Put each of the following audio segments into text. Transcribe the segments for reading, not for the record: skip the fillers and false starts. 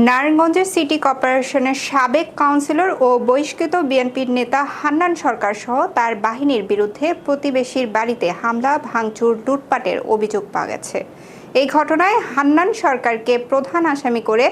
নারায়ণগঞ্জের সিটি কর্পোরেশনের সাবেক কাউন্সিলর ও বহিষ্কৃত বিএনপির নেতা হান্নান সরকার সহ তার বাহিনীর বিরুদ্ধে প্রতিবেশীর বাড়িতে হামলা, ভাঙচুর, লুটপাটের অভিযোগ পাওয়া গেছে। এই ঘটনায় হান্নান সরকারকে প্রধান আসামি করে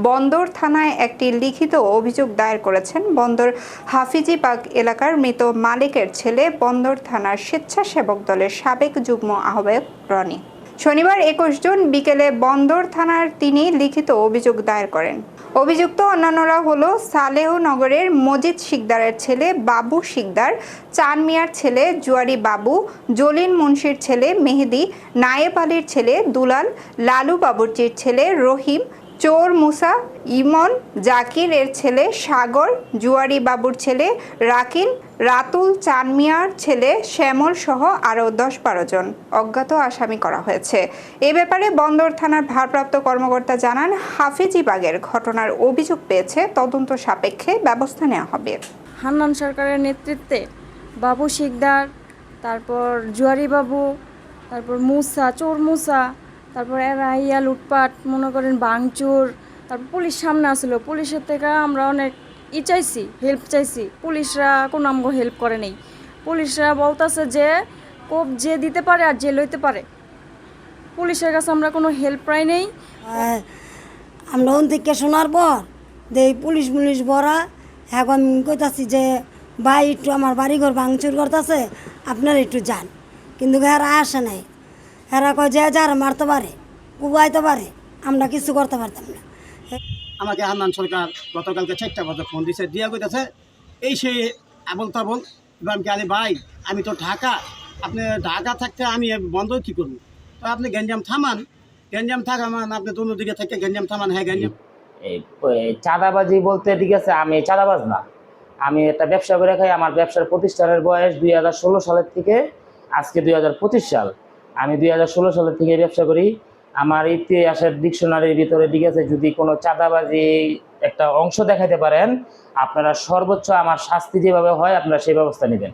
বন্দর থানায় একটি লিখিত অভিযোগ দায়ের করেছেন বন্দর হাফিজিবাগ এলাকার মৃত মালিকের ছেলে, বন্দর থানার স্বেচ্ছাসেবক দলের সাবেক যুগ্ম আহ্বায়ক রনি। শনিবার 21 জুন বিকেলে বন্দর থানার তিনি লিখিত অভিযোগ দায়ের করেন। অভিযুক্ত অন্যান্যরা হলো সালেহনগরের মজিদ শিকদারের ছেলে বাবু শিকদার, চান মিয়ার ছেলে জুয়ারি বাবু, জলিল মুন্সির ছেলে মেহেদি, নায়েব আলীর ছেলে দুলাল, লালু বাবুর্চির ছেলে রহিম, চোর মুসা, ইমন, জাকির এর ছেলে সাগর, জুয়ারি বাবুর ছেলে রাকিন, রাতুল, চান মিয়ার ছেলে শ্যামল সহ আরও 10-12 জন অজ্ঞাত আসামি করা হয়েছে। এ ব্যাপারে বন্দর থানার ভারপ্রাপ্ত কর্মকর্তা জানান, হাফিজিবাগের ঘটনার অভিযোগ পেয়েছে, তদন্ত সাপেক্ষে ব্যবস্থা নেওয়া হবে। হান্নান সরকারের নেতৃত্বে বাবু শিকদার, তারপর জুয়ারি বাবু, তারপর মুসা, চোর মুসা, তারপর এরা ইয়া লুটপাট মনে করেন ভাঙচুর, তারপর পুলিশ সামনে আসলো, পুলিশের থেকে আমরা অনেক চাইছি, হেল্প চাইছি, পুলিশরা কোনো আমগো হেল্প করে নেই। পুলিশরা বলতেছে যে কোপ যে দিতে পারে আর যে লইতে পারে, পুলিশের কাছে আমরা কোনো হেল্প পাই নেই। আমরা ওন থেকে শোনার পর দেই পুলিশ ভরা, এখন কইতাছি যে ভাই একটু আমার বাড়িঘর ভাঙচুর করতেছে, আপনারা একটু যান, কিন্তু এরা আসে নাই। এরা কয় যে যারা মারতে পারে, কুবাইতে পারে, আমরা কিছু করতে পারতাম না। আমাকে হান্নান সরকার গতকালকে 4টা বাজে ফোন দিছে, দিয়া কইতেছে এই সেই আবল তাবল। ইব্রাহিমকে আলী ভাই, আমি তো ঢাকা, আপনি ঢাকা থাকতে আমি বন্ধ কী করবো? তো আপনি গ্যাঞ্জাম থামান, গ্যাঞ্জাম থাকামান, আপনি অন্যদিকে থেকে গ্যাঞ্জাম থামান। হ্যাঁ, গ্যাঞ্জাম চাঁদাবাজি বলতে ঠিক আছে, আমি চাঁদাবাজ না, আমি একটা ব্যবসা করে খাই। আমার ব্যবসার প্রতিষ্ঠানের বয়স 2016 সালের থেকে আজকে 2025 সাল। আমি 2016 সালের থেকে ব্যবসা করি। আমার ইতিহাসের ডিকশনারির ভিতরে ঠিক আছে, যদি কোনো চাঁদাবাজি একটা অংশ দেখাতে পারেন, আপনারা সর্বোচ্চ আমার শাস্তি যেভাবে হয় আপনারা সেই ব্যবস্থা নেবেন।